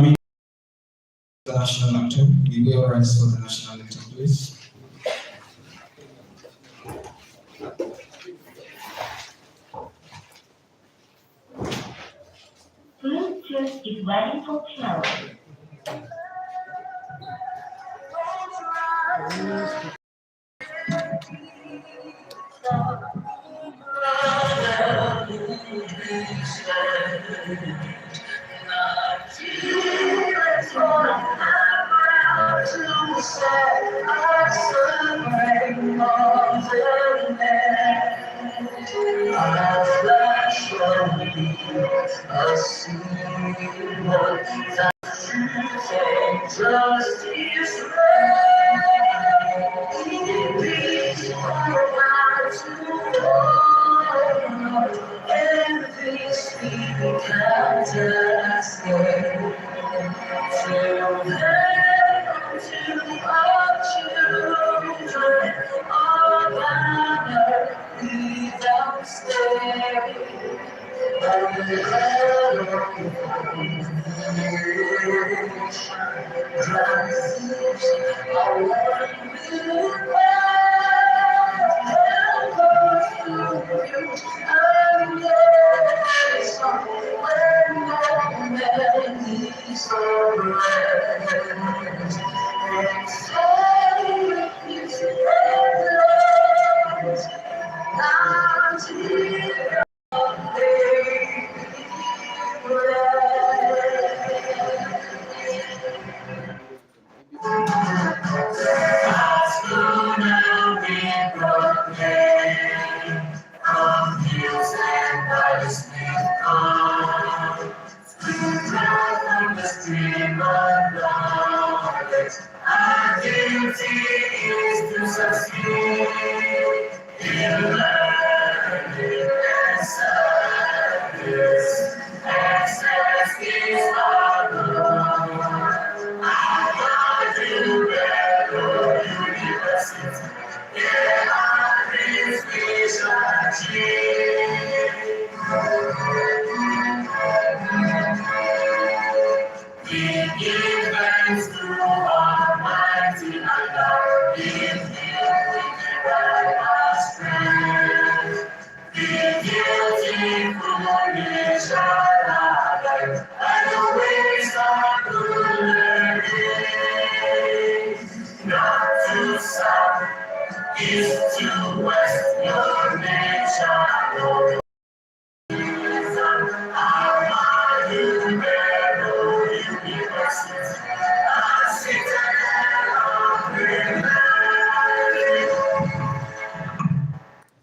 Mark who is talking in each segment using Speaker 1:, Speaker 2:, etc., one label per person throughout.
Speaker 1: mean, the national anthem. We will rise for the national anthem, please.
Speaker 2: Bluetooth is ready for pair.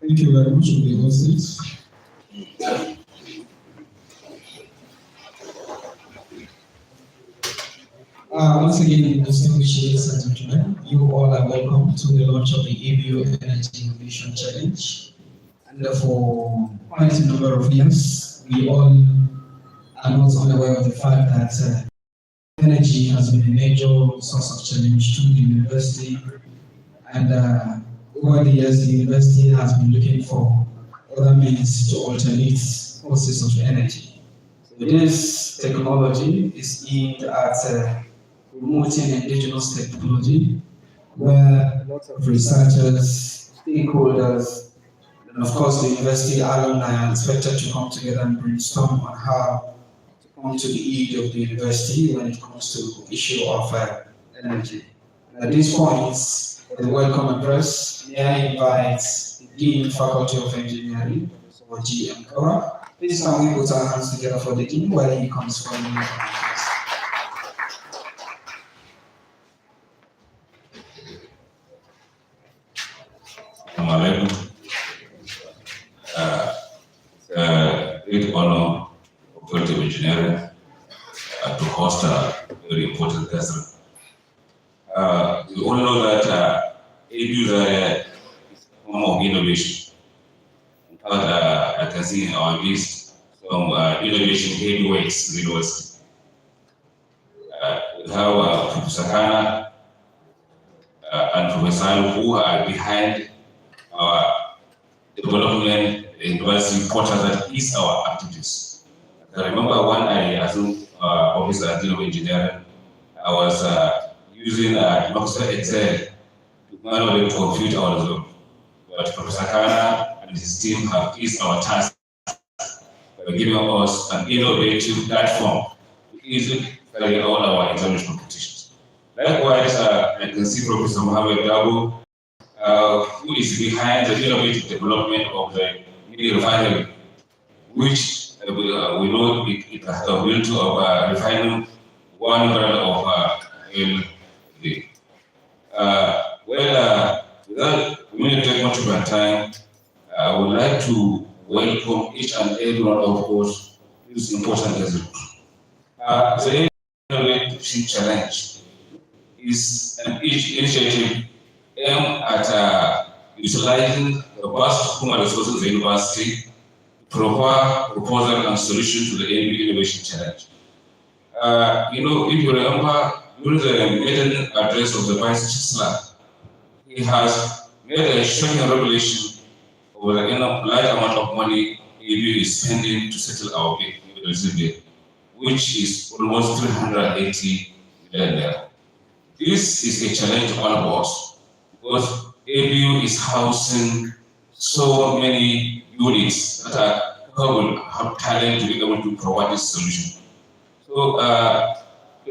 Speaker 1: Thank you very much for the hostess. Once again, distinguished ladies and gentlemen, you all are welcome to the launch of the ABU Energy Innovation Challenge. And for quite a number of years, we all are not unaware of the fact that energy has been a major source of challenge to the university. And over the years, the university has been looking for other means to alternate sources of energy. So this technology is aimed at promoting indigenous technology, where a lot of researchers, stakeholders, and of course the university alumni are expected to come together and brainstorm on how to come to the aid of the university when it comes to the issue of energy. And at this point, the welcome address, may I invite the Dean Faculty of Engineering, or GM Kora. Please can we put our hands together for the Dean while he comes from the
Speaker 3: Great honor of Faculty of Engineering to host a very important gathering. We all know that ABU Zaria is a form of innovation. In fact, I can see in our list some innovation heavyweights in the university. We have Professor Hannah and Professor Ahmadu who are behind our development in university portal that is our activities. I remember one I assume Office at Dean of Engineering, I was using Microsoft Excel to manually compute our result. But Professor Kana and his team have eased our task by giving us an innovative platform to easily carry out our examination competitions. Likewise, I can see Professor Mohamed Dabo, who is behind the innovative development of the mini refinery, which we know it has the ability of refining 1 barrel of oil a day. Without we take much of our time, I would like to welcome each and every one of us to this important result. The Innovation Challenge is an initiative aimed at utilizing the vast human resources of the university to provide proposal and solution to the ABUEIC Innovation Challenge. If you remember, during the maiden address of the Vice Chancellor, he has made a shocking revelation over the large amount of money ABU is spending to settle our bill, which is almost 380 million naira. This is a challenge to all of us because ABU is housing so many units that are capable, have talent to be able to provide this solution. So,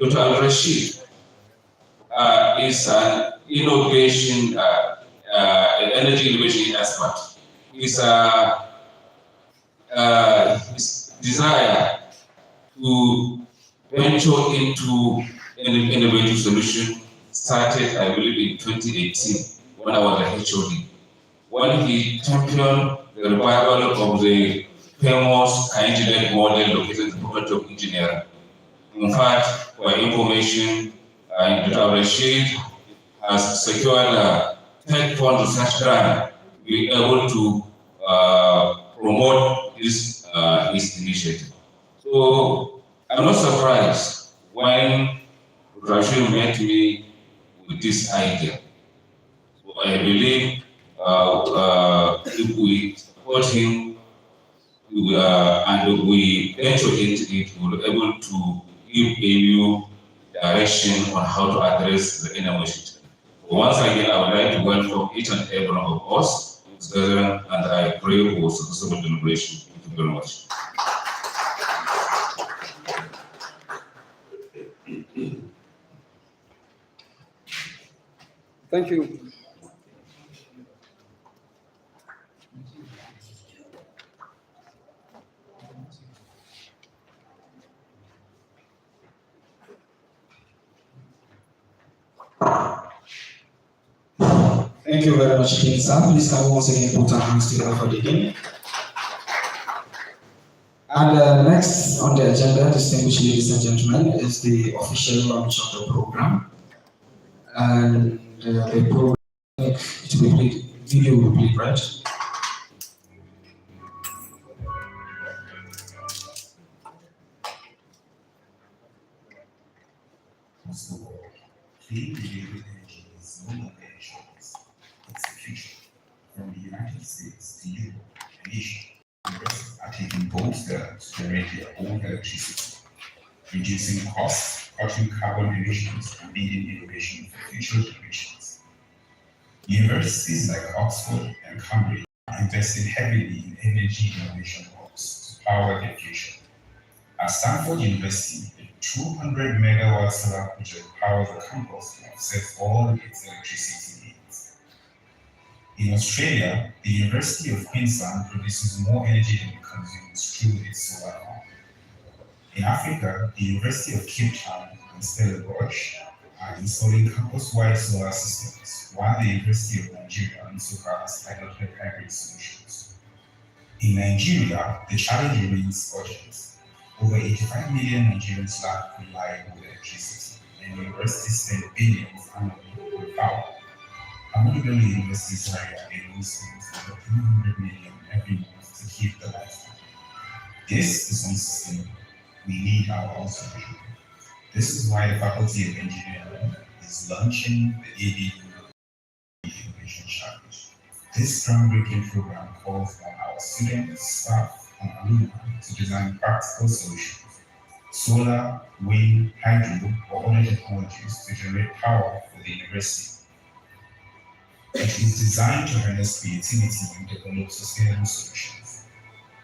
Speaker 3: Dr. Al-Rashid is an innovation, energy innovation expert. His desire to venture into an innovative solution started, I believe, in 2018 when I was a HOD. When he championed the revival of the famous engineering model located in the Faculty of Engineering. In fact, for information, Dr. Rashid has secured a tech fund research grant to be able to promote this his initiative. So I'm not surprised when Rashid met me with this idea. So I believe if we support him and we venture into it, we'll be able to give ABU direction on how to address the innovation. So once again, I would like to welcome each and every one of us to this gathering, and I pray for successful deliberation. Thank you very much.
Speaker 4: Thank you.
Speaker 1: Thank you very much, King Sam. Please can we once again put our hands together for the king. And next on the agenda, distinguished ladies and gentlemen, is the official launch of the program. And the program, it will be played, video will be played, right?
Speaker 5: Clean renewable energy is no longer a choice, it's the future. From the United States to Europe and Asia, universities are taking bold steps to generate their own electricity, reducing costs, cutting carbon emissions, and leading innovation for future generations. Universities like Oxford and Cambridge are investing heavily in energy innovation hubs to power their future. At Stanford University, a 200 megawatt solar project powers the campus to offset all its electricity needs. In Australia, the University of Queensland produces more energy than it consumes through its solar farm. In Africa, the University of Cape Town and Stellenbosch are installing campus-wide solar systems, while the University of Nigeria also has piloted hybrid solutions. In Nigeria, the challenge remains urgent. Over 85 million Nigerians lack reliable electricity, and universities spend billions annually on power. Ahmadu Bello University Zaria alone spends over 300 million every month to keep the lights on. This is unsustainable. We need our own solution. This is why the Faculty of Engineering is launching the ABU Innovation Challenge. This groundbreaking program calls on our students, staff, and alumni to design practical solutions solar, wind, hydro, or other technologies to generate power for the university. It is designed to harness creativity and develop sustainable solutions.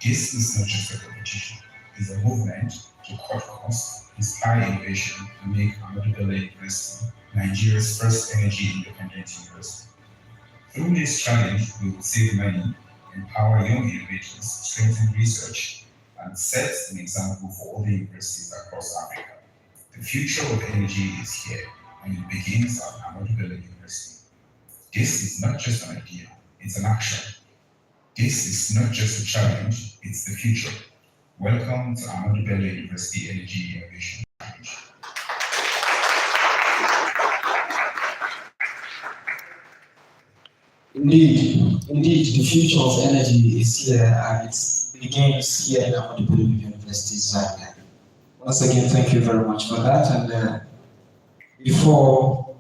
Speaker 5: This is not just a competition, it's a movement to cut costs, inspire innovation, and make Ahmadu Bello University Nigeria's first energy independent university. Through this challenge, we will save money, empower young innovators, strengthen research, and set an example for other universities across Africa. The future of energy is here, and it begins at Ahmadu Bello University. This is not just an idea, it's an action. This is not just a challenge, it's the future. Welcome to Ahmadu Bello University Energy Innovation Challenge.
Speaker 1: Indeed, the future of energy is here and it begins here at Ahmadu Bello University, Zaria. Once again, thank you very much for that. And before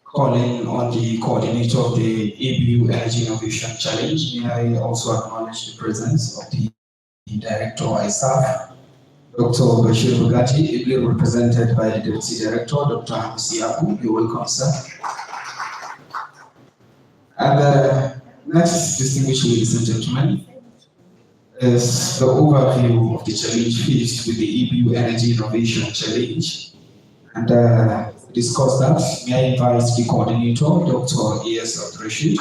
Speaker 1: calling on the coordinator of the ABU Energy Innovation Challenge, may I also acknowledge the presence of the Director ISAF, Dr. Bashir Bugatti, ably represented by the Deputy Director, Dr. Ahmadu. You're welcome, sir. And next, distinguished ladies and gentlemen, is the overview of the challenge faced with the ABU Energy Innovation Challenge. And to discuss that, may I invite the coordinator, Dr. A.S. Rashid.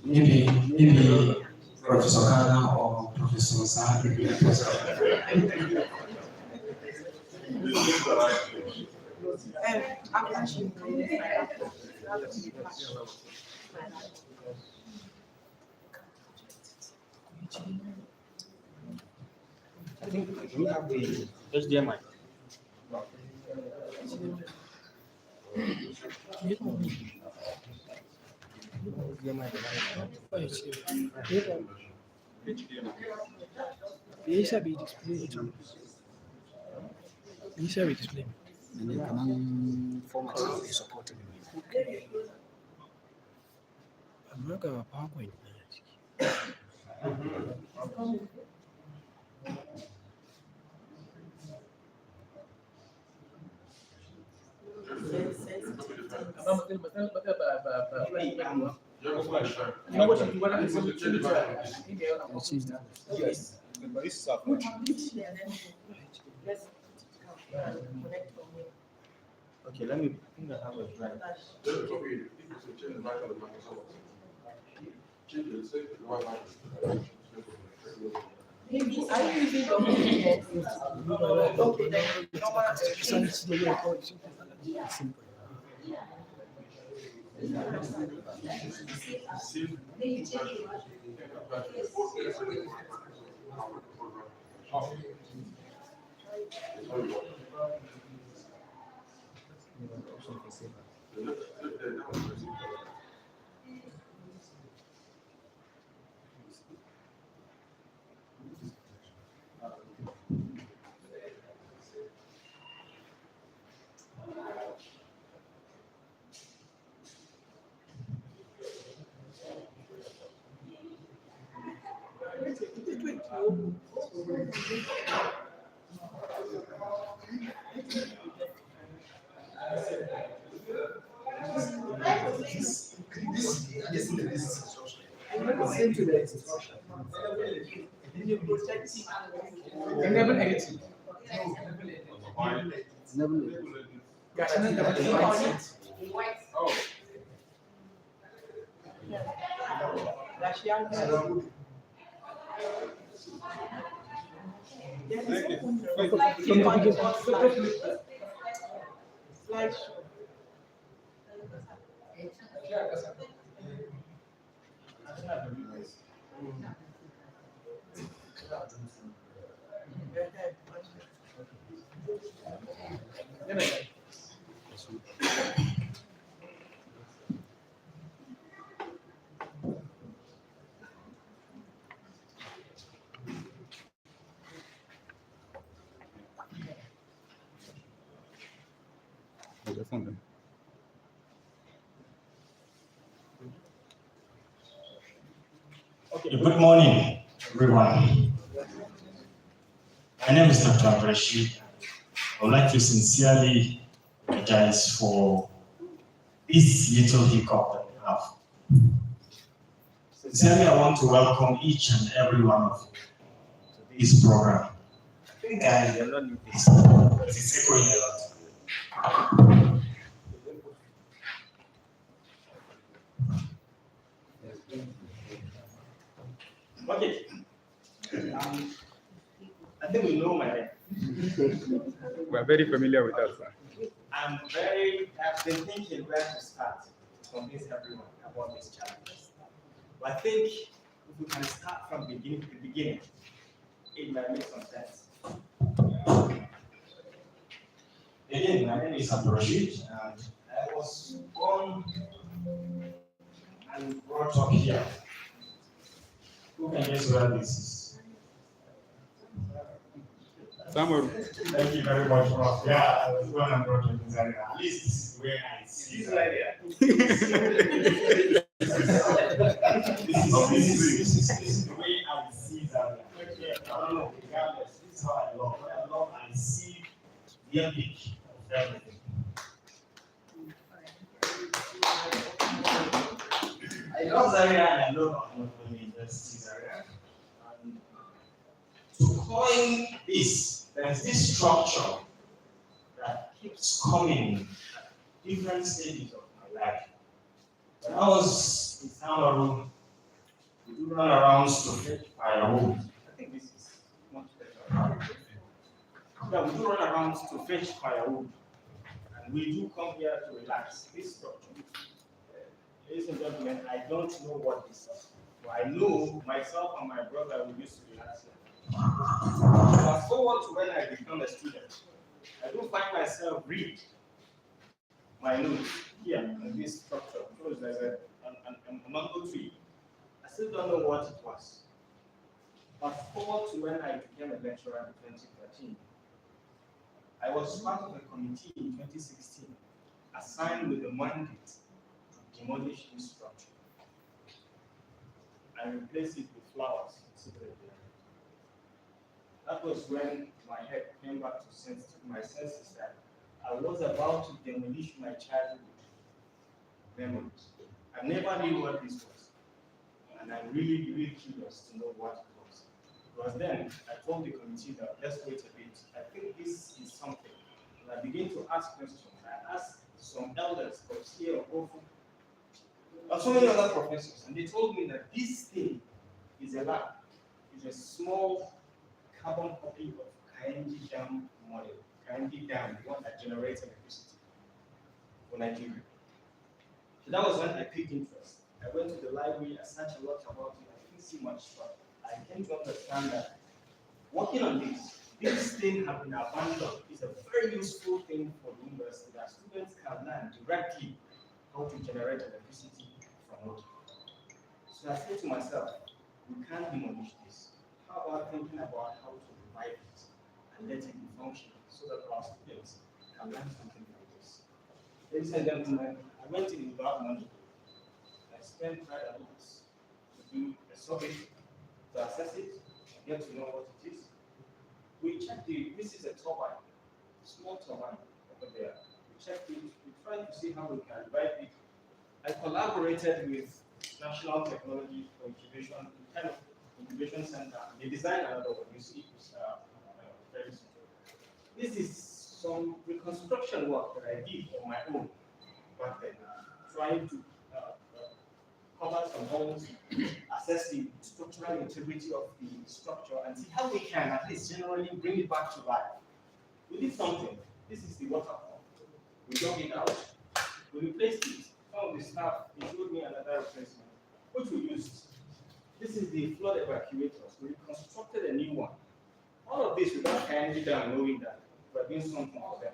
Speaker 1: Maybe Professor Kana or Professor Zaria.
Speaker 4: I think we have the HDMI.
Speaker 6: display. And then command format is supported. Okay. I'm not going to PowerPoint.
Speaker 4: Okay, let me. I think I have a drive.
Speaker 1: Enable editing.
Speaker 7: Good morning, everyone. My name is Dr. Abreshi. I would like to sincerely apologize for this little hiccup that we have. Sincerely, I want to welcome each and every one of you to this program. I think I will not need this. It is echoing a lot. Okay. I think we know my name.
Speaker 8: We're very familiar with that, sir.
Speaker 7: I've been thinking where to start to convince everyone about this challenge. But I think if we can start from the beginning, it might make some sense. Again, my name is Ahmadu, and I was born and brought up here. Who can guess where this is?
Speaker 8: Samaru.
Speaker 7: Thank you very much, Prof. Yeah, I was born and brought up in Zaria. At least this is where I see Zaria. This is the way I see Zaria. I don't know, regardless, this is how I love. I see the epic of everything. I love Zaria and I love Ahmadu University Zaria. And to coin this, there's this structure that keeps coming at different stages of my life. When I was in Ahmadu, we do run around to fetch firewood. I think this is much better. Yeah, we do run around to fetch firewood. And we do come here to relax. This structure. Ladies and gentlemen, I don't know what this is. But I know myself and my brother we used to relax here. Fast forward to when I become a student, I do find myself read my notes here in this structure because there's a mango tree. I still don't know what it was. Fast forward to when I became a lecturer in 2013. I was part of a committee in 2016 assigned with the mandate to demolish this structure and replace it with flowers. That was when my head came back to my senses that I was about to demolish my childhood memories. I never knew what this was. And I'm really, really curious to know what it was. Because then I told the committee that let's wait a bit. I think this is something. And I began to ask questions. I asked some elders, here, and so many other professors, and they told me that this thing is a lab. It's a small carbon copy of Kainji Dam model. Kainji Dam, the one that generates electricity for Nigeria. So that was when I picked interest. I went to the library, I searched a lot about it, I didn't see much stuff. I came to understand that working on this thing have been abandoned is a very useful thing for the university that students can learn directly how to generate electricity from water. So I said to myself, we can't demolish this. How about thinking about how to revive it and let it be functional so that our students can learn something from this? Ladies and gentlemen, I went in without money. I spent quite a lot to do a survey, to assess it, and get to know what it is. We checked this is a turbine, small turbine over there. We checked it, we tried to see how we can revive it. I collaborated with National Technology for Incubation, kind of incubation center. They designed another one. You see, it's very simple. This is some reconstruction work that I did on my own back then, trying to cover some holes, assess the structural integrity of the structure, and see how we can at least generally bring it back to life. We did something. This is the water pump. We dug it out. We replaced it. Some of the staff showed me another replacement, which we used. This is the flood evacuators. We constructed a new one. All of this without kindly down knowing that we're doing something for them.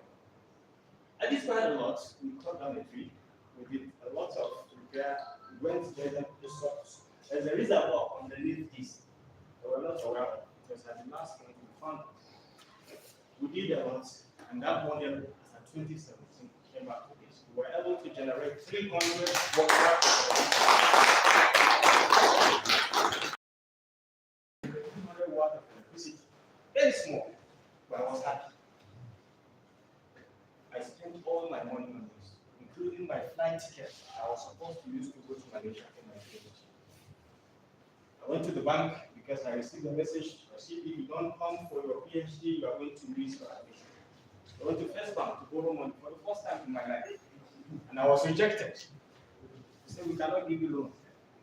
Speaker 7: I did quite a lot. We cut down a tree. We did a lot of repair. We went there, there's a reservoir underneath this. We were not aware of it because at the last point we found it. We did a lot, and that model, as at 2017, came back to this. We were able to generate 300 watt of electricity. Very small, but I was happy. I spent all my money on this, including my flight ticket I was supposed to use to go to Malaysia for my PhD. I went to the bank because I received a message, Rashid, if you don't come for your PhD, you are going to lose your admission. I went to First Bank to borrow money for the first time in my life, and I was rejected. They said, we cannot give you loan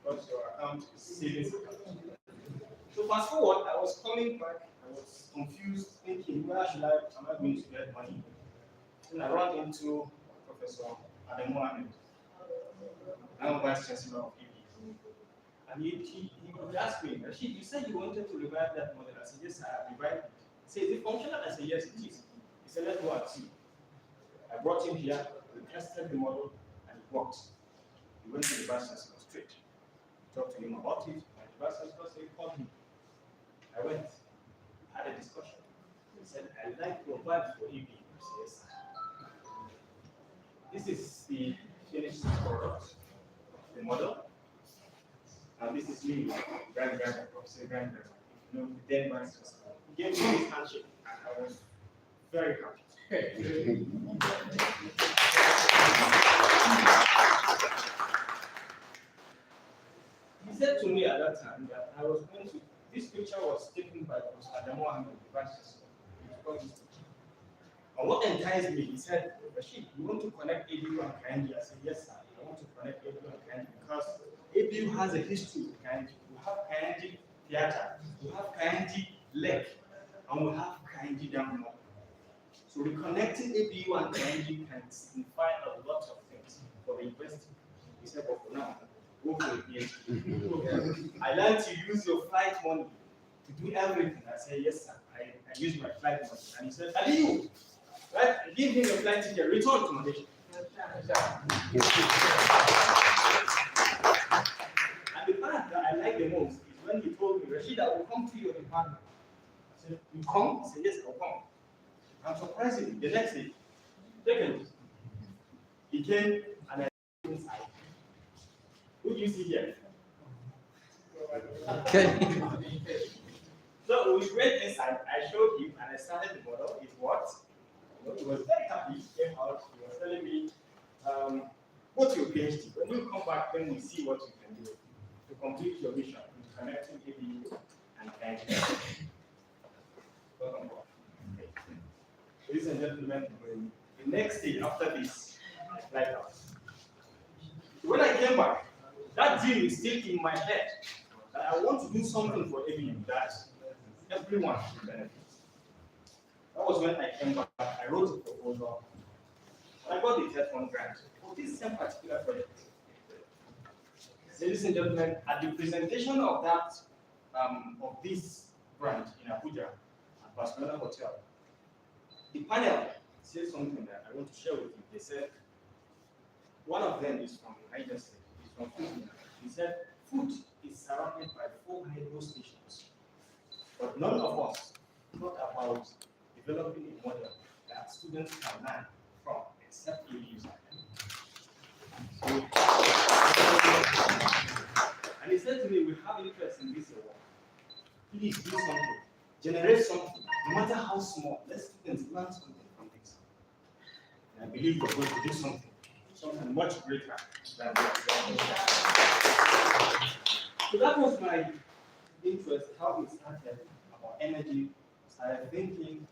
Speaker 7: because your account is savings account. So fast forward, I was coming back, I was confused, thinking, where am I going to get money? And I ran into Professor Ahmadu, now Vice Chancellor of ABUEIC. And he asked me, Rashid, you said you wanted to revive that model. I said, yes, I have revived it. He said, is it functional? I said, yes, it is. He said, let's go and see. I brought him here, we tested the model, and it worked. We went to the Vice Chancellor straight. Talked to him about it, and the Vice Chancellor said, call me. I went, had a discussion. He said, I'd like to apply for ABUEIC. Yes. This is the finished product, the model. And this is me, Grand Professor Grand, you know, the then Vice Chancellor. He gave me this handshake, and I was very happy. He said to me at that time that I was going to, this picture was taken by Professor Ahmadu, the Vice Chancellor. And what enticed me, he said, Rashid, you want to connect ABU and Kainji? I said, yes, sir. I want to connect ABU and Kainji because ABU has a history with Kainji. We have Kainji Theater, we have Kainji Lake, and we have Kainji Dam. So reconnecting ABU and Kainji can signify a lot of things for the university. He said, but for now, go for a PhD. I learned to use your flight money to do everything. I said, yes, sir. I used my flight money. And he said, ABU, right? Give him a flight ticket, return to Malaysia. And the part that I like the most is when he told me, Rashid, I will come to your department. I said, you come? He said, yes, I'll come. I'm surprised the next day. Second, he came and I went inside. Who do you see here? Okay. So we went inside, I showed him and I started the model. It worked. He was very happy. He came out, he was telling me, go to your PhD. When you come back, then we see what you can do to complete your mission in connecting ABU and Kainji. Welcome back. Ladies and gentlemen, the next day after this, I flight out. When I came back, that dream is still in my head that I want to do something for ABU, that everyone should benefit. That was when I came back, I wrote a proposal. I got the TED1 grant for this same particular project. Ladies and gentlemen, at the presentation of that, of this grant in Abuja, at Barcelona Hotel, the panel said something that I want to share with you. They said, one of them is from Niger State, he's from food. He said, food is surrounded by 4 hydro stations, but none of us thought about developing a model that students can learn from, except we use it. And he said to me, we have interest in this award. Please do something, generate something, no matter how small, let students learn something from this. And I believe we're going to do something much greater than that. So that was my interest, how it started about energy. I started thinking,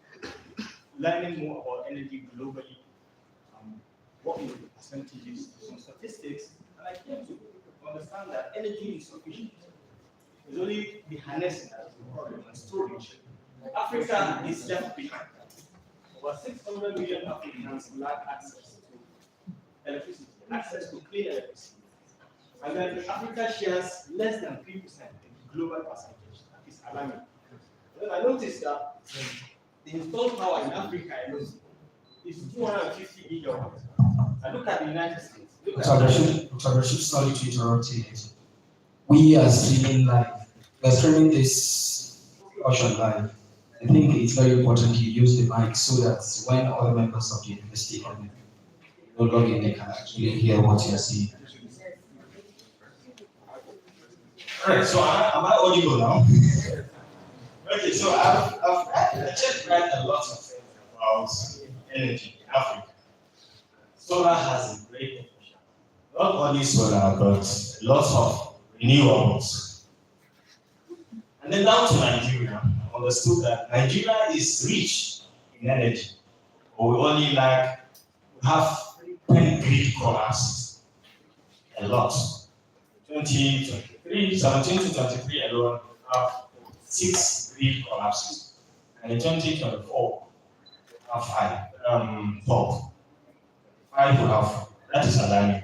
Speaker 7: learning more about energy globally, what is the percentages, some statistics, and I came to understand that energy is sufficient. It's only the harnessing that is the problem and storage. Africa is left behind. Over 600 million Africans lack access to electricity, access to clean electricity. And then Africa shares less than 3% in the global percentage. That is alarming. Then I noticed that the installed power in Africa alone is 250 gigawatts. I look at the United States.
Speaker 1: Dr. Rashid, sorry to interrupt you. We are streaming live. We are streaming this portion live. I think it's very important you use the mic so that when other members of the university come in, log in, they can actually hear what you are saying.
Speaker 7: Alright, so am I audible now? Okay, so I've just read a lot of things about energy in Africa. Solar has a great potential. Not only solar, but lots of renewables. And then down to Nigeria, I understood that Nigeria is rich in energy, but we only have 10 grid collapses. A lot. 17 to 23 alone have 6 grid collapses. And in 2024, we have 12. 5 will have, that is alarming.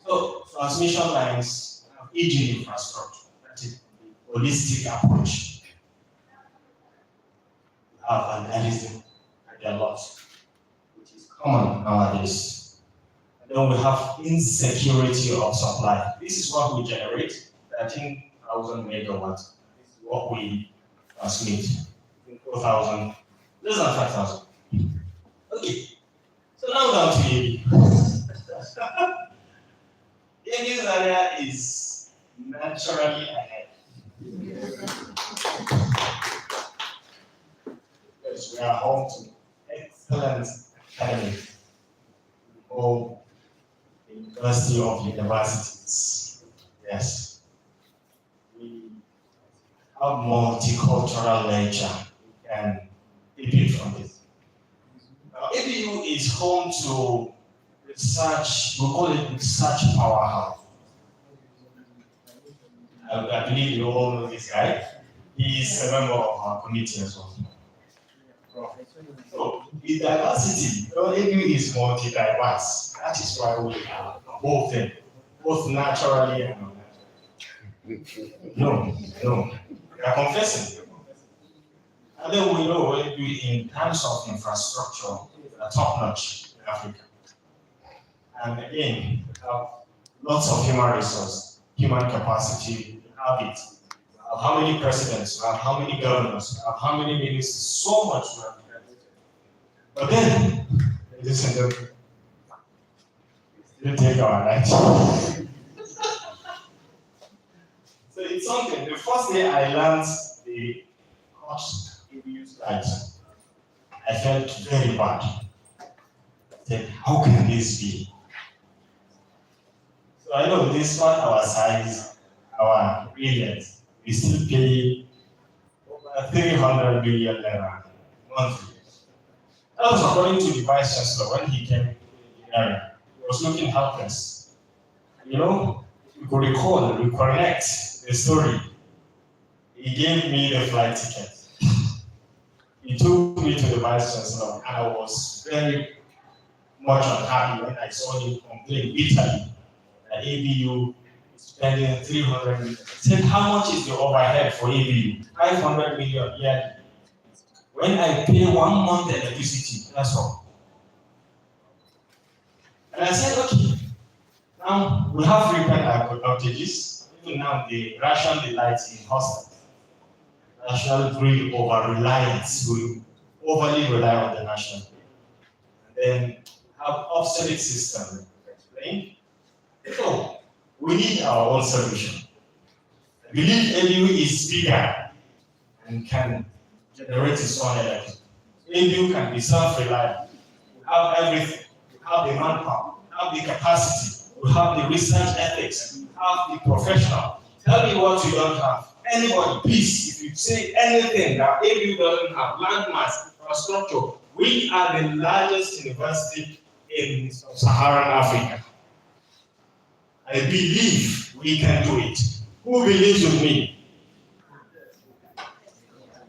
Speaker 7: So, transmission lines, aging infrastructure, that is the holistic approach. We have vandalism and a lot, which is common nowadays. And then we have insecurity of supply. This is what we generate, 13,000 megawatts. This is what we transmit, 4,000, less than 5,000. Okay, so now down to ABU. ABU Zaria is naturally ahead. Yes, we are home to excellent academies. All the University of Universities. Yes. We have multicultural nature. We can benefit from this. ABU is home to research, we call it research powerhouse. I believe you all know this guy. He is a member of our committee as well. So, the diversity, ABU is multi-diverse. That is why we are both them, both naturally and unnaturally. No, we are confessing. And then we know in terms of infrastructure, we are top notch in Africa. And again, we have lots of human resource, human capacity, we have it. We have how many presidents, we have how many governors, we have how many ministers, so much we have. But then, ladies and gentlemen, it didn't take our night. So it's something. The first day I learned the cost slides, I felt very bad. I said, how can this be? So I know this one, our size, our brilliance, we still pay over 300 billion naira monthly. That was according to the Vice Chancellor when he came to the area. He was looking helpless. You know, we could recall, reconnect the story. he gave me the flight ticket. He took me to the Vice Chancellor, and I was very much unhappy when I saw him complain bitterly that ABU is spending 300 million. I said, how much is the overhead for ABU? 500 million yearly. When I pay 1 month electricity, that's all. And I said, okay, now we have frequent outages. Even now they ration the lights in hostels. National grid over reliance, we overly rely on the national grid. And then have obsolete system, explained. So we need our own solution. I believe ABU is bigger and can generate its own electricity. ABU can be self-reliant. We have everything. We have the manpower, we have the capacity, we have the research ethics, we have the professional. Tell me what you don't have. Anybody, please, if you say anything that ABU doesn't have, landmass, infrastructure, we are the largest university in sub-Saharan Africa. I believe we can do it. Who believes with me?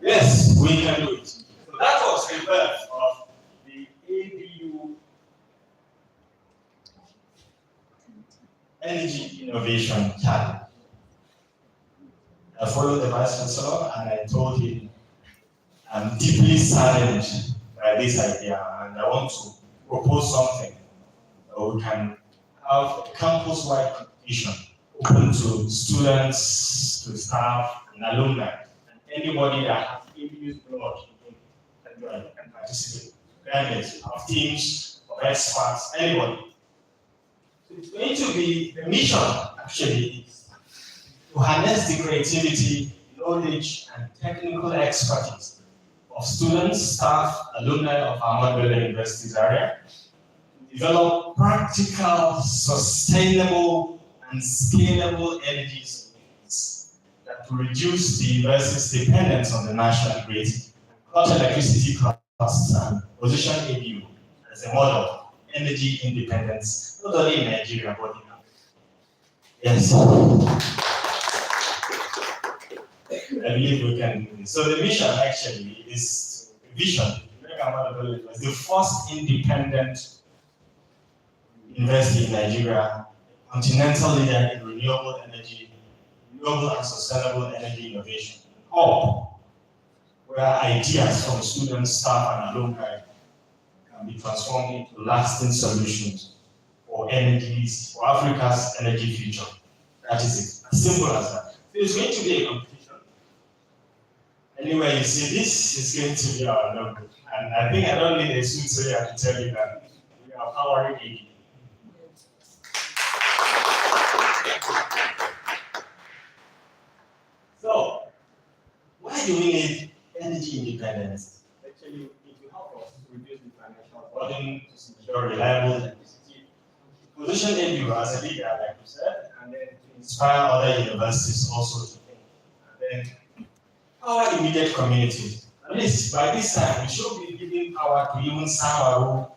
Speaker 7: Yes, we can do it. So that was the birth of the ABU Energy Innovation Challenge. I followed the Vice Chancellor and I told him, I'm deeply saddened by this idea and I want to propose something that we can have a campus-wide competition open to students, to staff, and alumni, and anybody that has ABU's blood can participate. Regardless of teams, of experts, anybody. So it's going to be the mission, actually, to harness the creativity, knowledge, and technical expertise of students, staff, alumni of Ahmadu Bello University Zaria, to develop practical, sustainable, and scalable energy solutions that will reduce the university's dependence on the national grid, cut electricity costs, and position ABU as a model of energy independence, not only in Nigeria, but in Africa. Yes. I believe we can do this. So the mission actually is vision. The first independent university in Nigeria, continental leader in renewable energy, renewable and sustainable energy innovation, hub where ideas from students, staff, and alumni can be transformed into lasting solutions for energies, for Africa's energy future. That is it. As simple as that. So it's going to be a competition. Anyway, you see, this is going to be our logo. And I think I don't need a soothsayer to tell you that we are powering ABU. So, why do we need energy independence? Actually, it will help us to reduce the financial burden, to secure reliable electricity, to position ABU as a leader, like you said, and then to inspire other universities also to think. And then our immediate community. At least by this time, we should be giving power to even Samaru,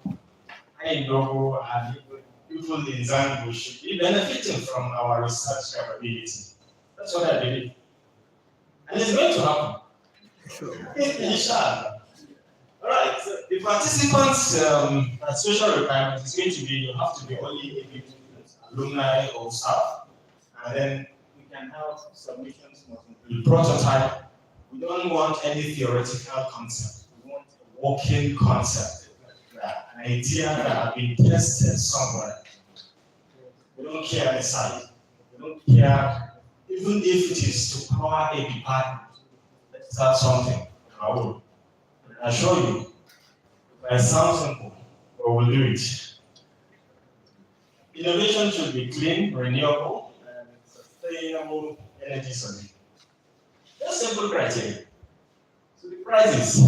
Speaker 7: Aindogo, and people in Zango should be benefiting from our research capability. That's what I believe. And it's going to happen. Sure. Inshallah. All right. So the participants' social requirement is going to be you have to be only ABU students, alumni, or staff, and then we can have submissions must include prototype. We don't want any theoretical concept. We want a working concept, an idea that has been tested somewhere. We don't care the size. We don't care, even if it is to power a department. Let's start something. I assure you, it sounds simple, but we'll do it. Innovation should be clean, renewable, and sustainable energy solution. Just simple criteria. So the prizes.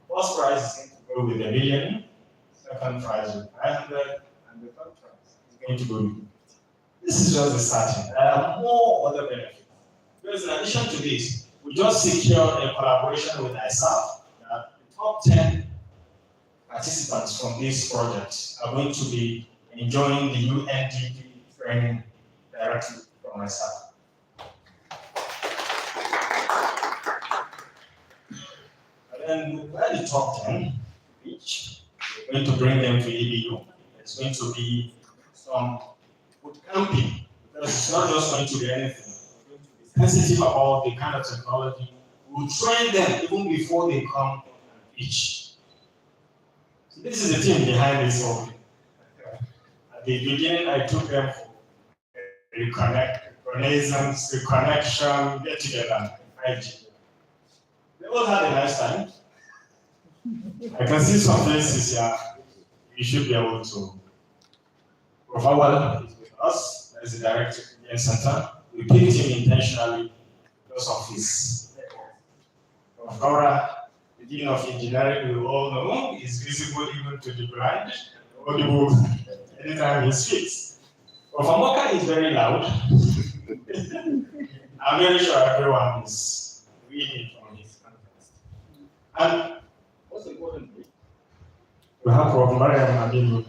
Speaker 7: First prize is going to go with $1 million, second prize with 500, and the third prize is going to go with. This is just the starting. There are more other benefits. Because in addition to this, we just secured a collaboration with ISAF that the top 10 participants from this project are going to be enjoying the UNDP training directly from ISAF. then when the top 10 reach, we're going to bring them to ABU. It's going to be some boot camping, because it's not just going to be anything. We're going to be sensitive about the kind of technology. We'll train them even before they come and teach. So this is the team behind this whole thing. At the beginning, I took them for reconnaissance, reconnection, get together, 5G. They all had a nice time. I can see some faces here. You should be able to. Profile is with us as the director of the center. We picked him intentionally because of his network. Professor, the Dean of Engineering, we all know, is visible even to the blind, audible anytime he speaks. Professor Moka is very loud. I'm very sure everyone is reading from his context. And what's important, we have Prof. Mariam Aminu,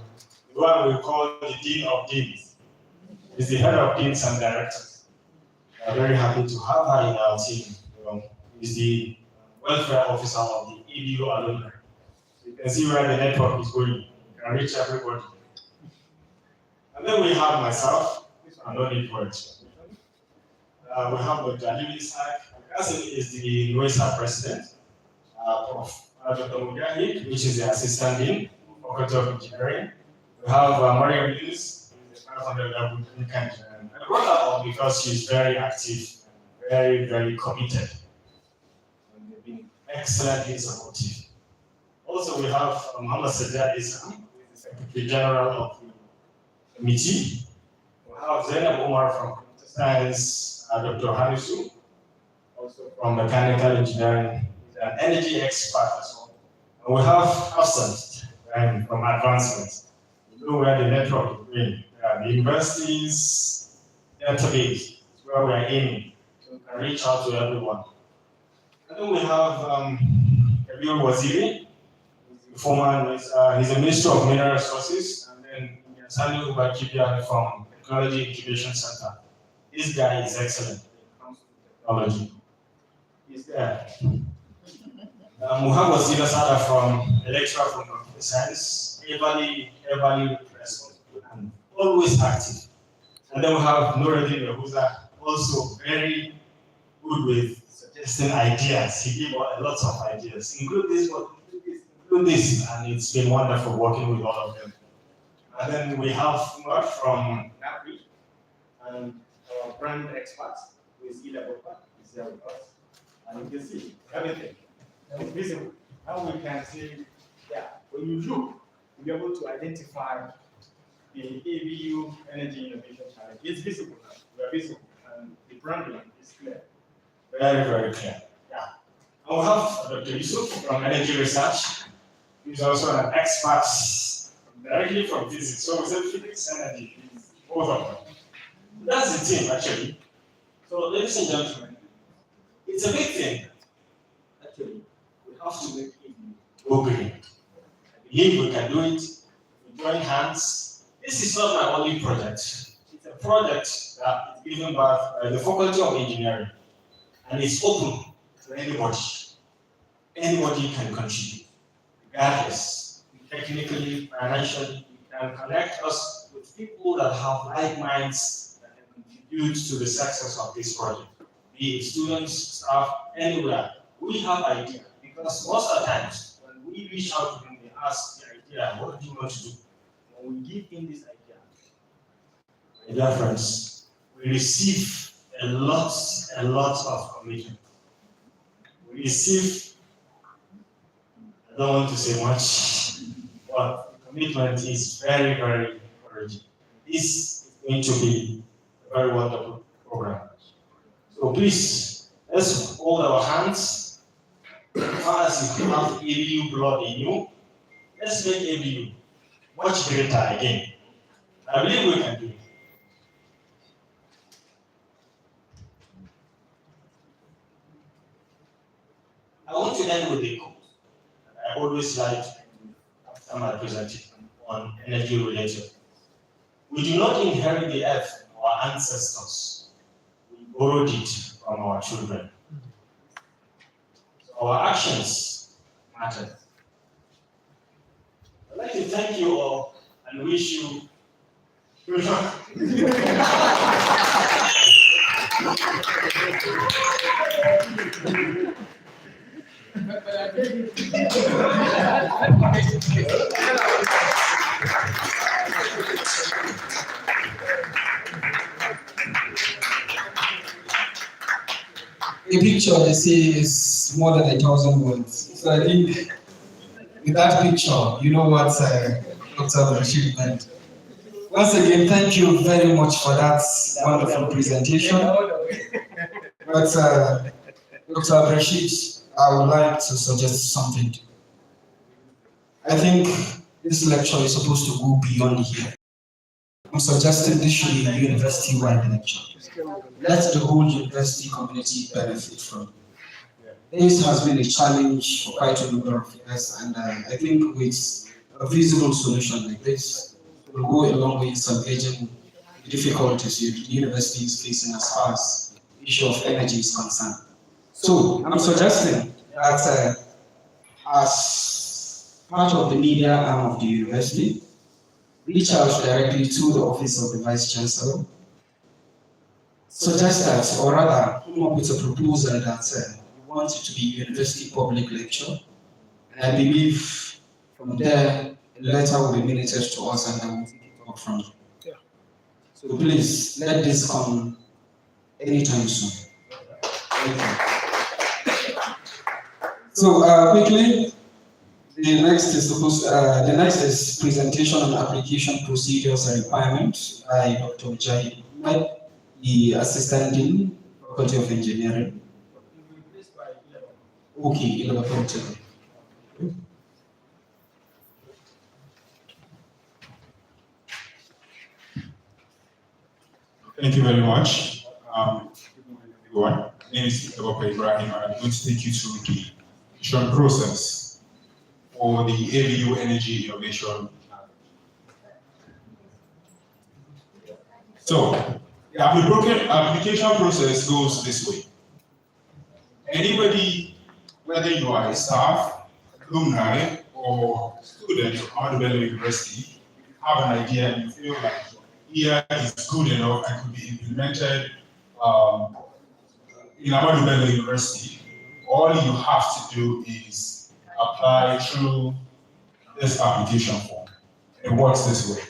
Speaker 7: the one we call the Dean of Deans. He's the head of Deans and Directors. We are very happy to have her in our team. He's the welfare officer of the ABU alumni. So you can see where the network is going. You can reach everybody. And then we have myself, I don't need for explanation. We have Dr. Ali Isaac. Cousin is the NOISA president. Prof. Dr. Mujahid, which is the assistant dean, faculty of engineering. We have Mariam Yunus, who is the 500 level engineer. I brought her up because she's very active, very, very committed. And they've been excellently supportive. Also, we have Muhammad Sajjad Isam, who is the Secretary General of the committee. We have Zainab Umar from Computer Science, Dr. Hanisu, also from Mechanical Engineering, an energy expert as well. And we have Absent from Advancement. You know where the network is going. The university's database is where we are aiming. So we can reach out to everyone. And then we have Bello Waziri, he's a Minister of Mineral Resources, and then Sani Ubakibia from Technology Incubation Center. This guy is excellent when it comes to technology. He's there. Muhammad Zila Sada from lecturer from Computer Science, heavily responsible and always active. And then we have Nuruddin Yahuza, also very good with suggesting ideas. He gave a lot of ideas. Include this, and it's been wonderful working with all of them. And then we have Umar from NAPRI, and our brand expert, who is Ida Bopa, is there with us. And you can see everything. It's visible. Now we can see, when you look, you'll be able to identify the ABU Energy Innovation Challenge. It's visible now. We are visible, and the branding is clear. Very, very clear. Yeah. And we have Dr. Yusuf from Energy Research, who's also an expert directly from physics. So we said physics and energy, both of them. That's the team, actually. So, ladies and gentlemen, it's a big thing. Actually, we have to make it go green. I believe we can do it. We join hands. This is not my only project. It's a project that is given by the Faculty of Engineering, and it's open to anybody. Anybody can contribute, regardless. Technically, financially, we can connect us with people that have like minds that can contribute to the success of this project. Be it students, staff, anywhere. We have ideas, because most of the times when we reach out to them, they ask the idea, what do you want to do? When we give them this idea, my dear friends, we receive a lot of commitment. We receive, I don't want to say much, but the commitment is very, very encouraging. This is going to be a very wonderful program. So please, let's hold our hands. As far as you have ABU blood in you, let's make ABU much greater again. I believe we can do it. I want to end with a quote that I always like after my presentation on energy related. We do not inherit the earth from our ancestors. We borrowed it from our children. So our actions matters. I'd like to thank you all and wish you good luck.
Speaker 1: A picture, they say, is more than 1,000 words. So I think with that picture, you know what Dr. Rashid meant. Once again, thank you very much for that wonderful presentation. But Dr. Rashid, I would like to suggest something. I think this lecture is supposed to go beyond here. I'm suggesting this should be a university-wide lecture. Let the whole university community benefit from it. This has been a challenge for quite a number of years, and I think with a feasible solution like this, will go a long way in salvaging the difficulties the university is facing as far as the issue of energy is concerned. So I'm suggesting that as part of the media arm of the university, reach out directly to the office of the Vice Chancellor, suggest that, or rather, come up with a proposal that you want it to be a university public lecture. And I believe from there, a letter will be minuted to us and then we'll take it up from there. So please, let this come anytime soon. Thank you. So quickly, the next is presentation on application procedures and requirements by Dr. Jai, the Assistant Dean, Faculty of Engineering. Okay, 11:40.
Speaker 5: Thank you very much. Good morning, everyone. My name is Dr. Ibrahim, and I'm going to take you through the application process for the ABU Energy Innovation. So, the application process goes this way. Anybody, whether you are a staff, alumni, or student of Ahmadu Bello University, have an idea and you feel like here is good enough and could be implemented in Ahmadu Bello University, all you have to do is apply through this application form. It works this way.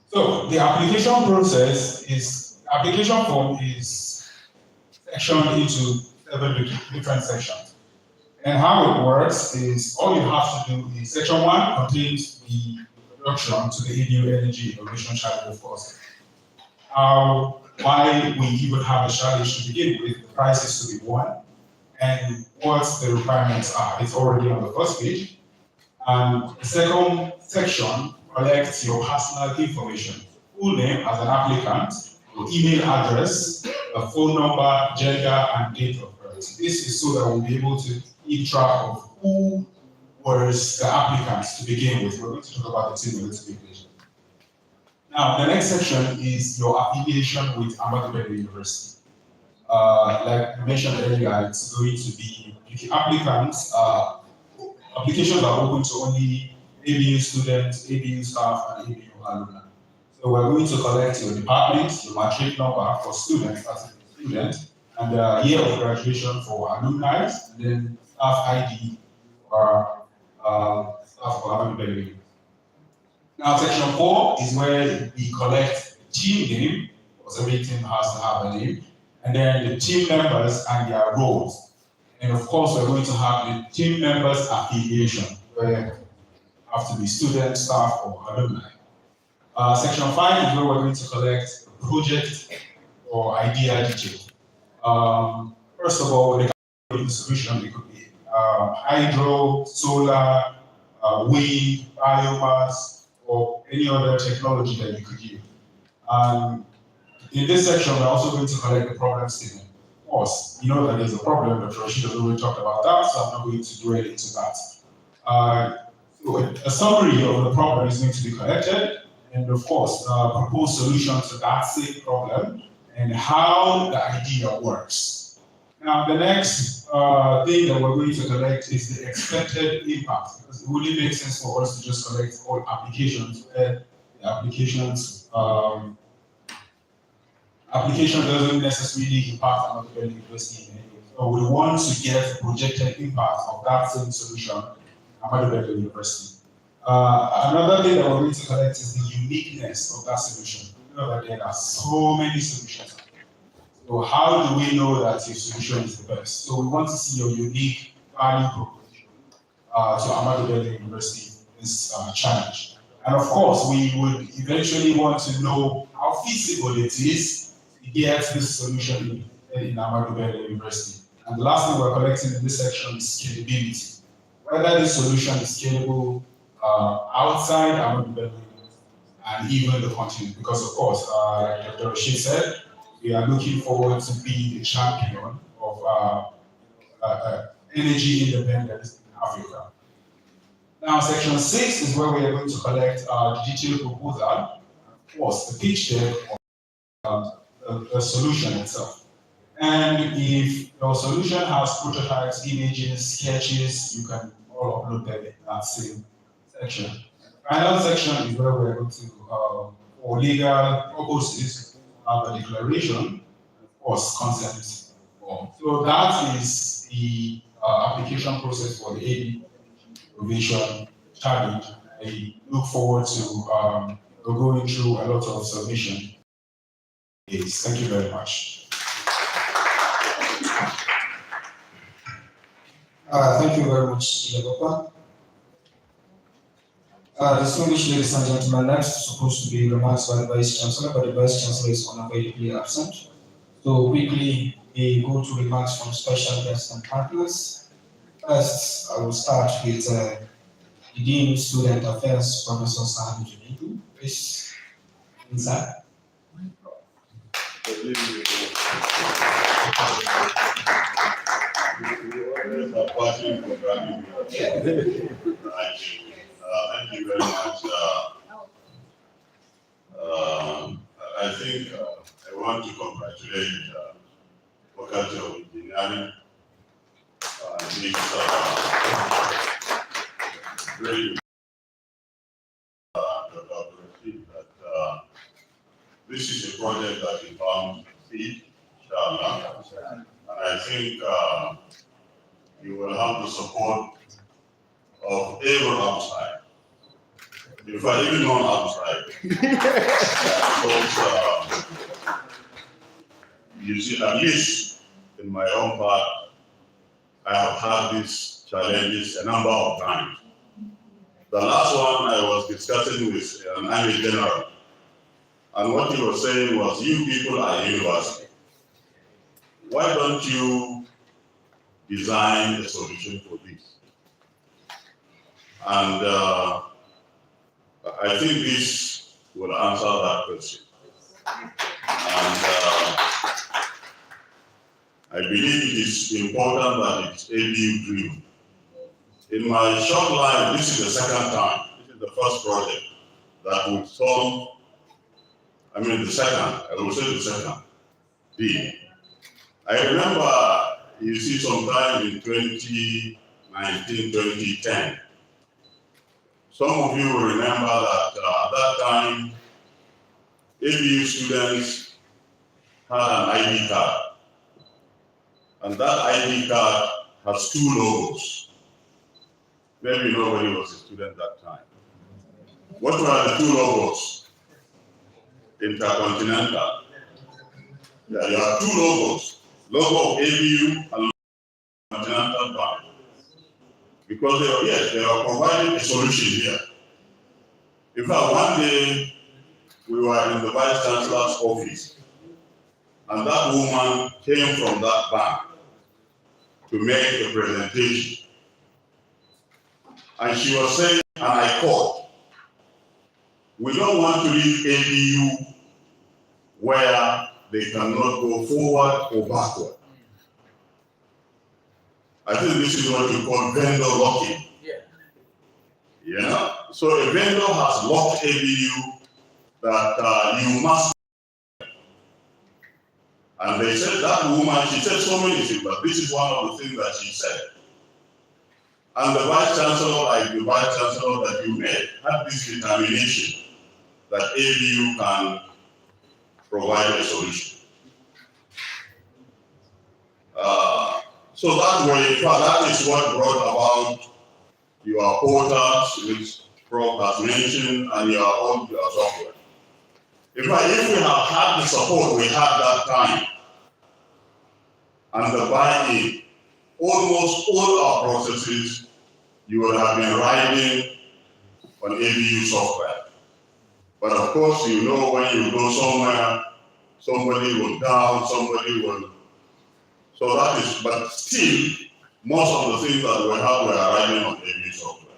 Speaker 5: So the application form is sectioned into 7 different sections. And how it works is all you have to do is section 1 contains the introduction to the ABU Energy Innovation Challenge, of course. Why we even have a challenge to begin with, the prize is to be won, and what the requirements are. It's already on the first page. And the second section collects your personal information, full name as an applicant, your email address, the phone number, gender, and date of birth. This is so that we'll be able to keep track of who was the applicants to begin with. We're going to talk about the team a little bit later. Now, the next section is your affiliation with Ahmadu Bello University. Like I mentioned earlier, it's going to be applicants. Applications are open to only ABU students, ABU staff, and ABU alumni. So we're going to collect your department, your matric number for students as a student, and the year of graduation for alumni, and then staff ID or staff for Ahmadu Bello University. Now, section 4 is where we collect the team name, because every team has to have a name, and then the team members and their roles. And of course, we're going to have the team members' affiliation, where you have to be student, staff, or alumni. Section 5 is where we're going to collect the project or idea detail. First of all, the solution, it could be hydro, solar, wind, biomass, or any other technology that you could use. In this section, we're also going to collect the problem statement. Of course, you know that there's a problem, Dr. Rashid has already talked about that, so I'm not going to dwell into that. So a summary of the problem is going to be collected, and of course, propose solutions to that same problem and how the idea works. Now, the next thing that we're going to collect is the expected impact, because it wouldn't make sense for us to just collect all applications where the application doesn't necessarily impact Ahmadu Bello University in any way. So we want to get the projected impact of that same solution in Ahmadu Bello University. Another thing that we're going to collect is the uniqueness of that solution. We know that there are so many solutions. So how do we know that your solution is the best? So we want to see your unique value proposition to Ahmadu Bello University in this challenge. And of course, we would eventually want to know how feasible it is to get this solution in Ahmadu Bello University. And the last thing we're collecting in this section is scalability. Whether this solution is scalable outside Ahmadu Bello and even the continent. Because of course, like Dr. Rashid said, we are looking forward to being the champion of energy independence in Africa. Now, section 6 is where we are going to collect the detailed proposal, of course, the pitch deck of the solution itself. And if your solution has prototypes, images, sketches, you can all upload them in that same section. The final section is where we are going to, for legal purposes, have a declaration, and of course, consent form. So that is the application process for the ABUEIC Innovation Challenge. I look forward to going through a lot of submission. Thank you very much.
Speaker 1: Thank you very much, Ilegopa. Distinguished ladies and gentlemen, next is supposed to be remarks by the Vice Chancellor, but the Vice Chancellor is unavailably absent. So quickly, we go to remarks from special guests and partners. First, I will start with the Dean Student Affairs, Professor Ahmadu. Please, inside.
Speaker 9: Thank you very much. I think I want to congratulate Faculty of Engineering. It's very Dr. Rashid, that this is a project that is bound to succeed, inshallah. And I think you will have the support of everyone outside. In fact, even non-outside. Because you see, at least in my own part, I have had these challenges a number of times. The last one I was discussing with an Army general, and what he was saying was, you people are university. Why don't you design a solution for this? And I think this will answer that question. And I believe it is important that it's ABU driven. In my short life, this is the second time. This is the first project that would solve, I will say the second deal. I remember, you see, sometime in 2019, 2010, some of you will remember that at that time, ABU students had an ID card. And that ID card has two logos. Maybe nobody was a student that time. What were the two logos? Intercontinental. Yeah, there are two logos. Logo of ABU and Continental Bank. Because they are providing a solution here. In fact, one day we were in the Vice Chancellor's office, and that woman came from that bank to make a presentation. And she was saying, and I quote, we don't want to leave ABU where they cannot go forward or backward. I think this is what you call vendor locking. Yeah. So a vendor has locked ABU that you must. And they said that woman, she said so many things, but this is one of the things that she said. And the Vice Chancellor, like the Vice Chancellor that you met, had this determination that ABU can provide a solution. So that way, that is what brought about your portals, which Prof has mentioned, and your software. If we have had the support we had that time, and the buy-in, almost all our processes, you would have been riding on ABU software. But of course, you know when you go somewhere, somebody will down, somebody will. So that is, but still, most of the things that we have, we are riding on ABU software.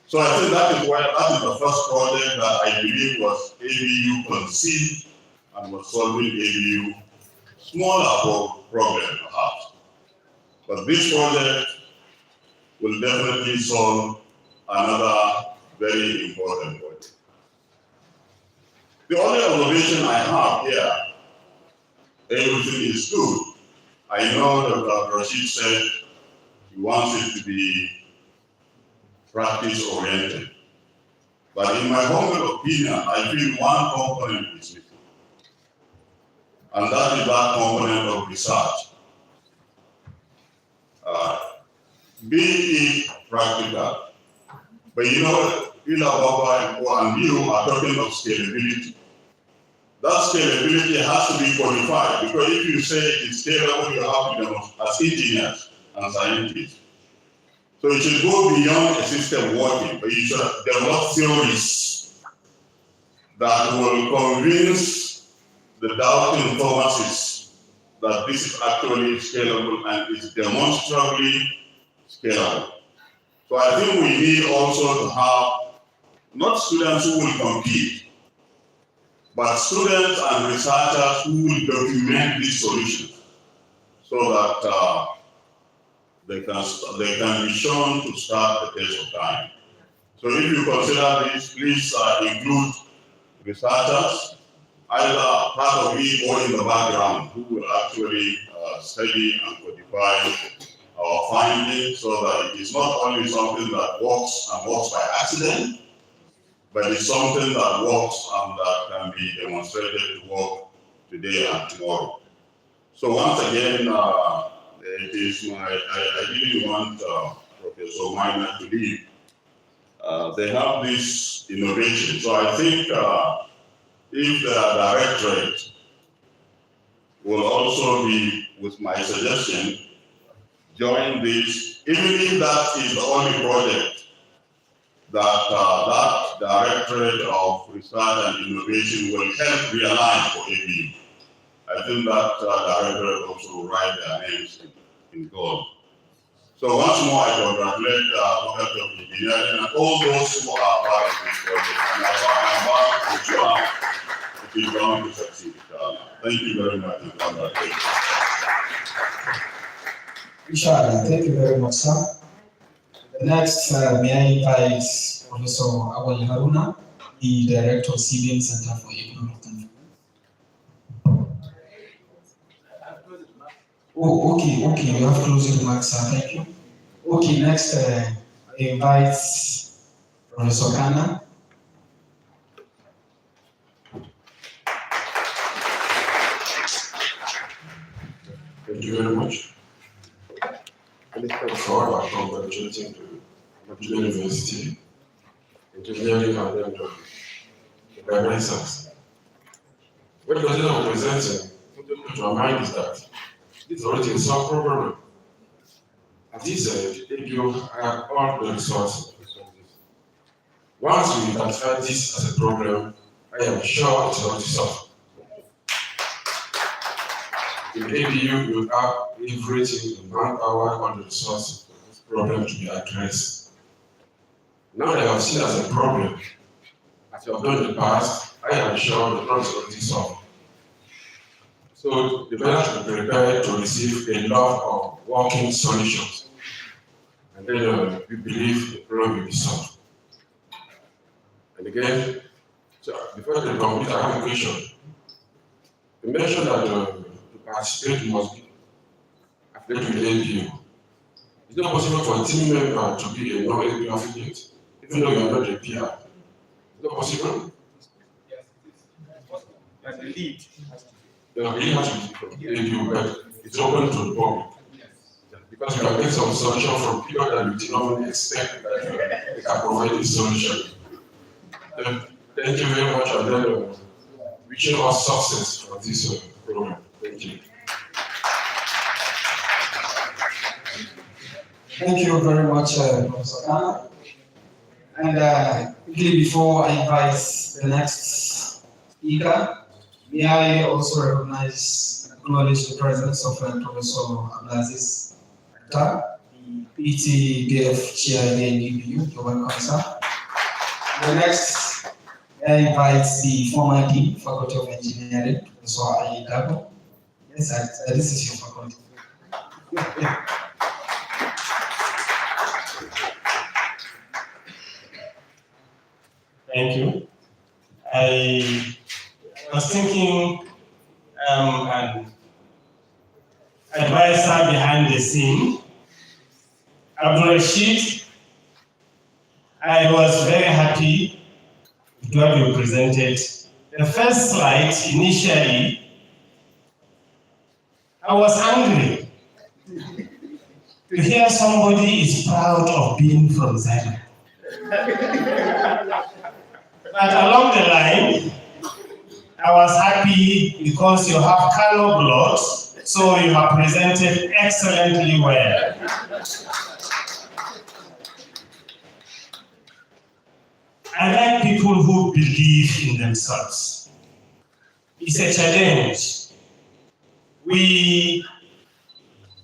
Speaker 9: So I think that is the first project that I believe was ABU conceived and was solving ABU smaller problem perhaps. But this project will definitely solve another very important project. The only observation I have here, everything is good. I know that Dr. Rashid said he wants it to be practice-oriented. But in my humble opinion, I feel one component is missing. And that is that component of research. Be it practical. But you know, Ila Baba and you are talking of scalability. That scalability has to be qualified, because if you say it is scalable, you have to demonstrate as engineers and scientists. So you should go beyond a system working, but you should develop theories that will convince the doubting pharmacists that this is actually scalable and is demonstrably scalable. So I think we need also to have not students who will compete, but students and researchers who will document these solutions so that they can be shown to start the test of time. So if you consider this, please include researchers, either part of it or in the background, who will actually study and codify our findings so that it is not only something that works and works by accident, but it's something that works and that can be demonstrated to work today and tomorrow. So once again, it is I didn't want Professor Minor to leave. They have this innovation. So I think if the directorate will also be, with my suggestion, join this, even if that is the only project that that Directorate of Research and Innovation will help realign for ABU. I think that Directorate also will write their names in gold. So once more, I congratulate the Faculty of Engineering and all those who are part of this project. And I'm sure it is going to succeed. Thank you very much. And congratulations.
Speaker 1: Inshallah, thank you very much, sir. The next, may I invite Professor Awal Haruna, the Director of CBN Center for Economic Control. Oh, okay, you have closing remarks, sir. Thank you. Okay, next, I invite Professor Kana.
Speaker 10: Thank you very much. For our congratulating to Ahmadu University, Engineering and Environmental Science. What the president of presenting to our mind is that this is already a solved problem. As he said, ABU have all the resources. Once we identify this as a problem, I am sure it's already solved. In ABU, we have everything, the manpower, all the resources for this problem to be addressed. Now that I have seen as a problem, as you have done in the past, I am sure the problem is already solved. So the better to be prepared to receive a lot of working solutions. And then we believe the problem will be solved. And again, So before they complete, I have a question. You mentioned that to participate you must be affiliated with ABU. Is it possible for a team member to be a non-ABU affiliate, even though you are not a PR? Is that possible?
Speaker 8: As a lead.
Speaker 10: The lead has to be from ABU, but it's open to the public. Because you can get some solution from people that you did not expect that they can provide a solution. Thank you very much, and then wishing us success for this program. Thank you.
Speaker 1: Thank you very much, Professor Khan. And quickly before I invite the next speaker, may I also acknowledge the presence of Professor Abdulaziz, the PTBF Chair in ABU. You're welcome, sir. The next, I invite the former Dean, Faculty of Engineering, Professor Ahmadu. Yes, this is your faculty.
Speaker 7: Thank you. I was thinking an advisor behind the scene, Abdul Rashid. I was very happy to have you presented. The first slide, initially, I was angry to hear somebody is proud of being from Zaria. But along the line, I was happy because you have Kano blood, so you have presented excellently well. I like people who believe in themselves. It's a challenge.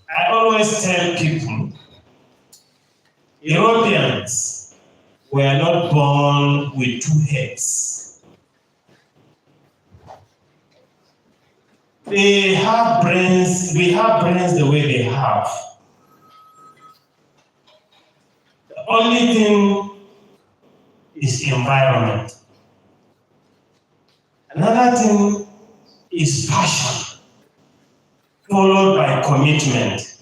Speaker 7: I always tell people, Europeans were not born with two heads. They have brains, we have brains the way they have. The only thing is environment. Another thing is passion, followed by commitment.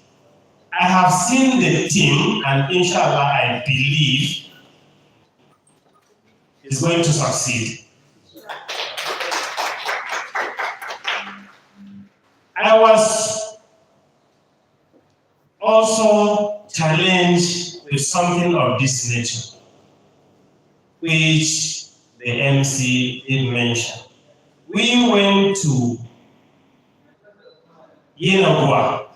Speaker 7: I have seen the team, and inshallah, I believe it's going to succeed. I was also challenged with something of this nature, which the MC did mention. We went to Yenagua.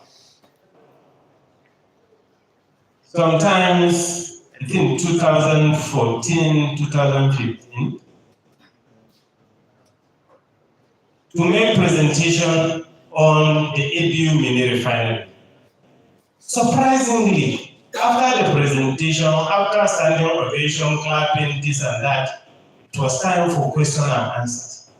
Speaker 7: Sometimes, I think 2014, 2015, to make presentation on the ABU mini refinery. Surprisingly, after the presentation, after standing ovation, clapping, this and that, it was time for question and answers.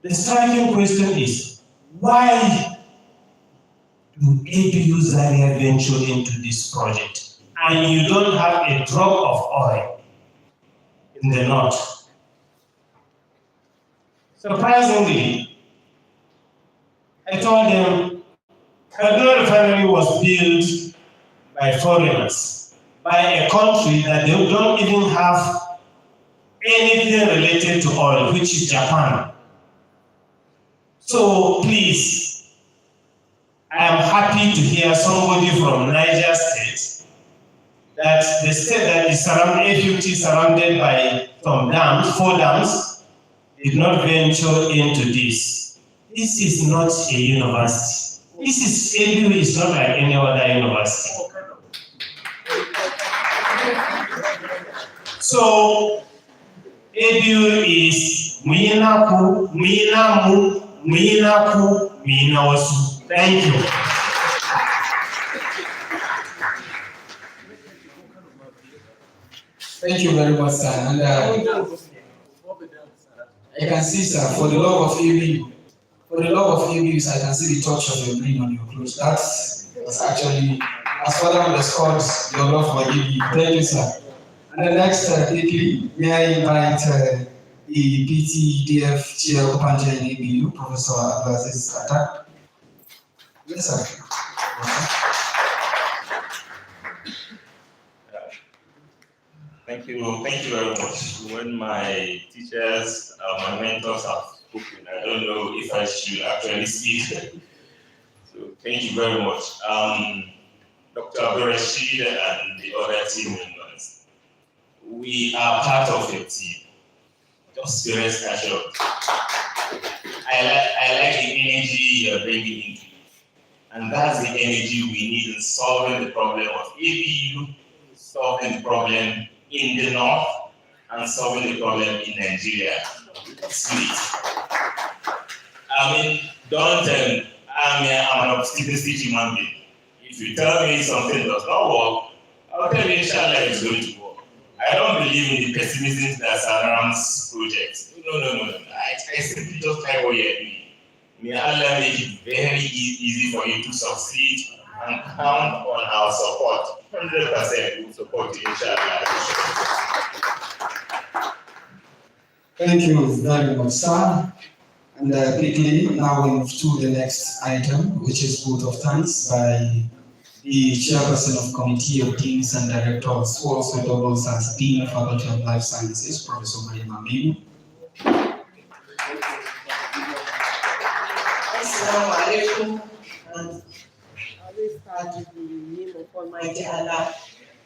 Speaker 7: The striking question is, why do ABU Zaria venture into this project and you don't have a drop of oil in the north? Surprisingly, I told them, the refinery was built by foreigners, by a country that they don't even have anything related to oil, which is Japan. So please, I am happy to hear somebody from Niger State, that the state that is surrounded by some dams, 4 dams, did not venture into this. This is not a university. ABU is not like any other university. So ABU is Muinaku, Muinamu, Muinaku, Muinawasu. Thank you.
Speaker 1: Thank you very much, sir. And I can see, sir, for the love of ABU, I can see the touch of your green on your clothes. That's actually, as further underscores your love for ABU. Thank you, sir. And the next, quickly, may I invite the PTDF Chair of Panja in ABU, Professor Abdulaziz Atta. Yes, sir.
Speaker 7: Thank you very much. When my teachers, my mentors have spoken, I don't know if I should actually speak. So thank you very much. Dr. ABUEIC and the other team members, we are part of a team. Just be rest assured. I like the energy you're bringing into it. And that's the energy we need in solving the problem of ABU, solving the problem in the north, and solving the problem in Nigeria. Sweet. I mean, I'm an optimistic human being. If you tell me something does not work, I'll tell you inshallah it's going to work. I don't believe in the pessimism that surrounds projects. No. I simply just like what you're doing. May Allah make it very easy for you to succeed and count on our support. 100% will support you, inshallah.
Speaker 1: Thank you very much, sir. And quickly, now we move to the next item, which is vote of thanks by the chairperson of Committee of Deans and Directors, who also doubles as Dean of Faculty of Life Sciences, Professor Ahmadu.
Speaker 11: Assalamu alaikum. I will start with the name of Almighty Allah,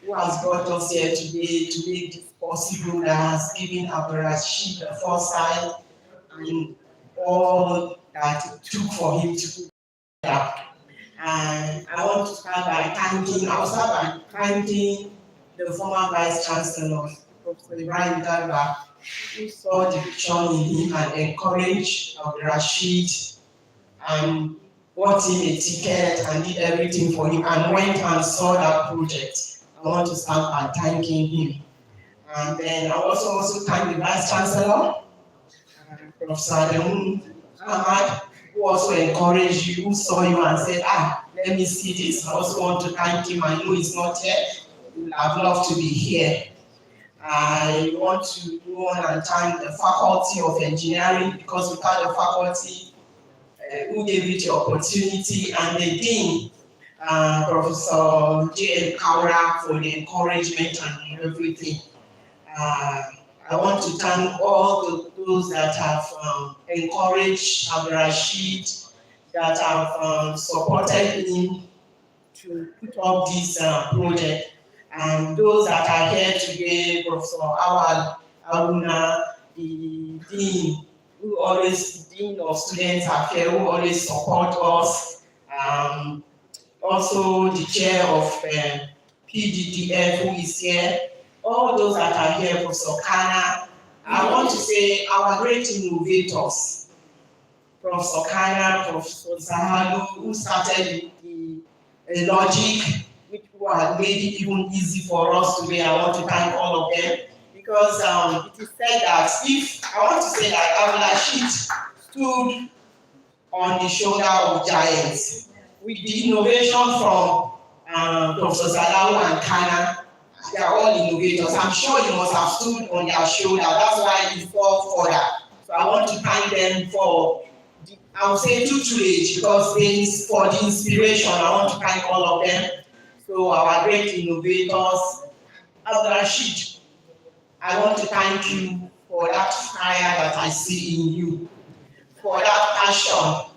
Speaker 11: who has brought us here today to make this possible, that has given ABUEIC the foresight and all that it took for him to put that. And I want to start by thanking the former Vice Chancellor, Professor Ibrahim Garba, who saw the vision in him and encouraged ABUEIC and bought him a ticket and did everything for him and went and saw that project. I want to start by thanking him. And then I also thank the Vice Chancellor, Professor Ahmadu, who also encouraged you, who saw you and said, let me see this. I also want to thank him. I know he's not here. I'd love to be here. I want to go on and thank the Faculty of Engineering, because without the faculty who gave it the opportunity, and the Dean, Professor J.M. Kaura, for the encouragement and everything. I want to thank all those that have encouraged ABUEIC, that have supported him to put up this project, and those that are here today, Professor Awal Aruna, the Dean, the Dean of Students Affairs, who always support us, also the Chair of PDDF, who is here, all those that are here, Professor Kana. I want to say our great innovators, Professor Kana, Professor Zaria, who started the logic, which had made it even easy for us today. I want to thank all of them, because it is said that ABUEIC stood on the shoulder of giants. With the innovation from Professor Zaria and Kana, they are all innovators. I'm sure you must have stood on their shoulder. That's why you fall further. So I want to thank them for, I would say, tutelage, because for the inspiration. I want to thank all of them. So our great innovators, ABUEIC, I want to thank you for that fire that I see in you, for that passion,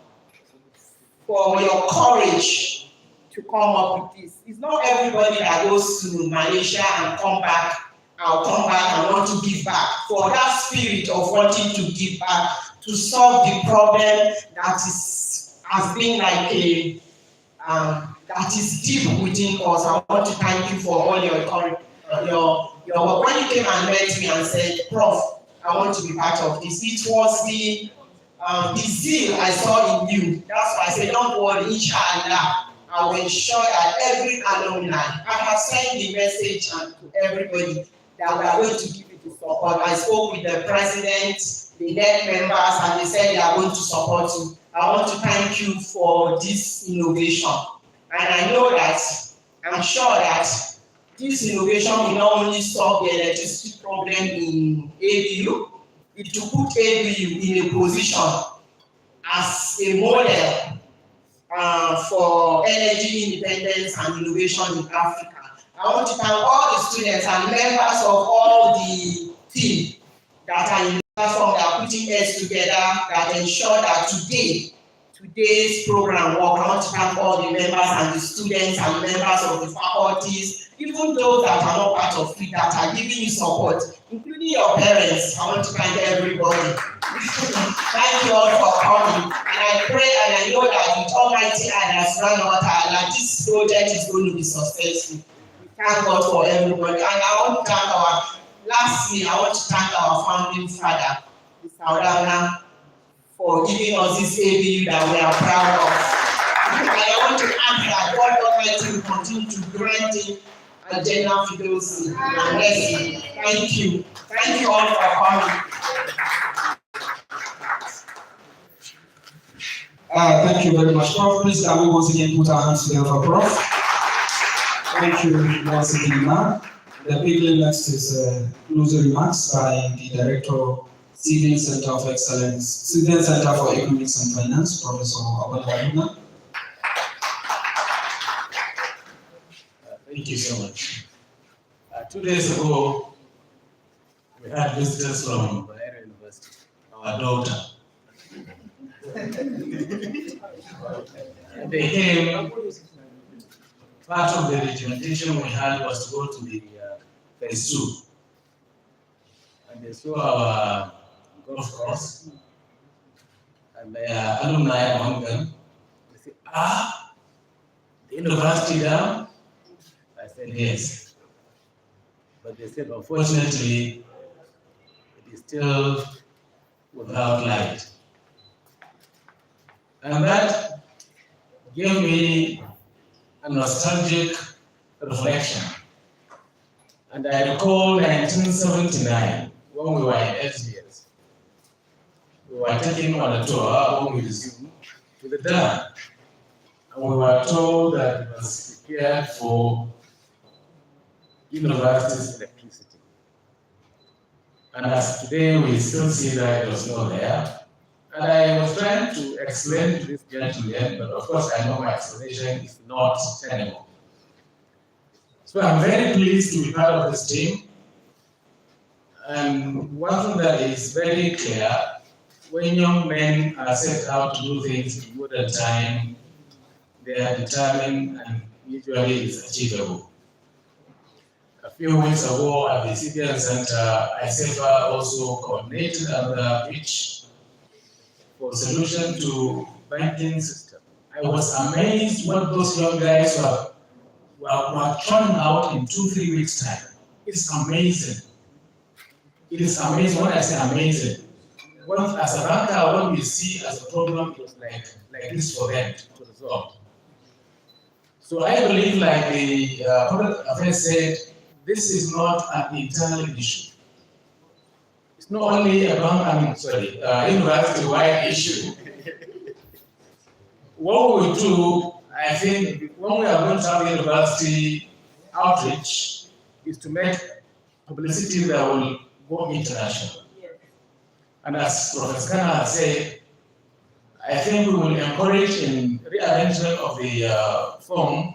Speaker 11: for your courage to come up with this. It's not everybody that goes to Malaysia and come back and want to give back. For that spirit of wanting to give back, to solve the problem that has been like that is deep within us. I want to thank you for all your work. When you came and met me and said, Prof, I want to be part of this, it was the zeal I saw in you. That's why I said, don't worry, inshallah, I will ensure that every alumni, I have sent the message to everybody that we are going to give you the support. I spoke with the president, the NET members, and they said they are going to support you. I want to thank you for this innovation. And I know that, I'm sure that this innovation will not only solve the electricity problem in ABU, it will put ABU in a position as a model for energy independence and innovation in Africa. I want to thank all the students and members of all the team that are in the platform that are putting heads together that ensure that today's program work. I want to thank all the members and the students and members of the faculties, even those that are not part of it, that are giving you support, including your parents. I want to thank everybody. Thank you all for coming. And I pray and I know that with Almighty and as granddaughter, that this project is going to be successful. We thank God for everybody. And I want to thank lastly, I want to thank our founding father, Zaria, for giving us this ABU that we are proud of. And I want to ask that God Almighty will continue to grant him a general fidelity and blessing. Thank you. Thank you all for coming.
Speaker 1: Thank you very much, Prof. Please can we once again put our hands together for Prof. Thank you once again, ma'am. The big next is closing remarks by the Director, Civil Center of Excellence, Civil Center for Economics and Finance, Professor Ahmadu.
Speaker 12: Thank you so much. 2 days ago, we had visitors from Zaria University, our daughter. And they came, part of the regimentation we had was to go to the phase 2. And they saw our golf course, and there are alumni among them. They said, the university down? I said, yes. But they said, unfortunately, it is still without light. And that gave me a nostalgic reflection. And I recall 1979, when we were in SBS. We were taken on a tour when we resumed to the dam. And we were told that it was prepared for university's electricity. And as today we still see that it was not there. And I was trying to explain to this gentleman, but of course I know my explanation is not tenable. So I'm very pleased to be part of this team. And one thing that is very clear, when young men are set out to do things in modern time, they are determined and usually it's achievable. A few weeks ago at the Civil Center, ICEFA also coordinated another pitch for solution to banking system. I was amazed what those young guys were churning out in 2-3 weeks' time. It's amazing. It is amazing. When I say amazing, as a banker, what we see as a problem, it was like this for them to resolve. So I believe, like the public affairs said, this is not an internal issue. It's not only a university-wide issue. What we do, I think, when we are going to have university outreach, is to make publicity that will go international. And as Professor Kana has said, I think we will encourage in rearrangement of the form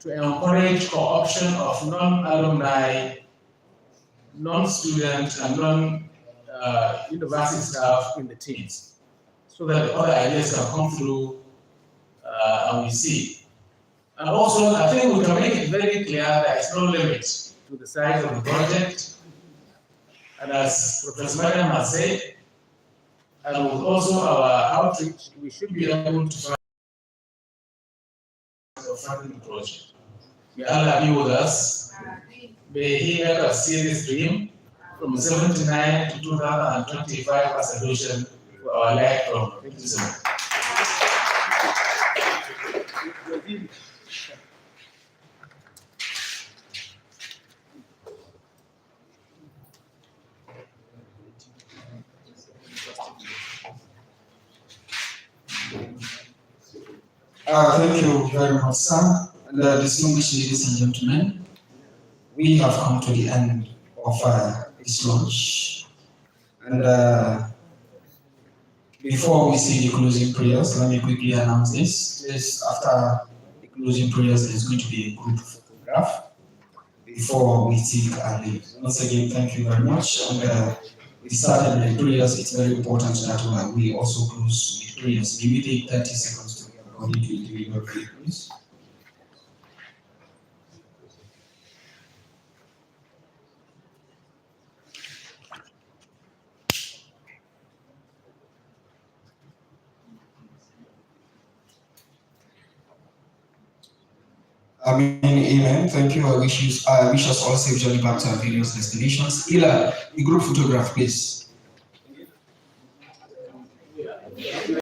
Speaker 12: to encourage co-option of non-alumni, non-student, and non-university staff in the teams, so that the other ideas can come through and we see. And also, I think we can make it very clear there is no limit to the size of the project. And as Professor Madam has said, and with also our outreach, we should be able to find a funding project. May Allah be with us. May He make us see this dream from 79 to 2025 as a solution for our life from. Thank you so much.
Speaker 1: Thank you very much, sir. And distinguished ladies and gentlemen, we have come to the end of this launch. And before we see the closing prayers, let me quickly announce this. After the closing prayers, there's going to be a group photograph before we take our leave. Once again, thank you very much. And we started with the prayers. It's very important that we also close with prayers. Maybe take 30 seconds to get according to individual prayer, please. Amen. Thank you. I wish us all safe journey back to our various destinations. Ila, the group photograph, please.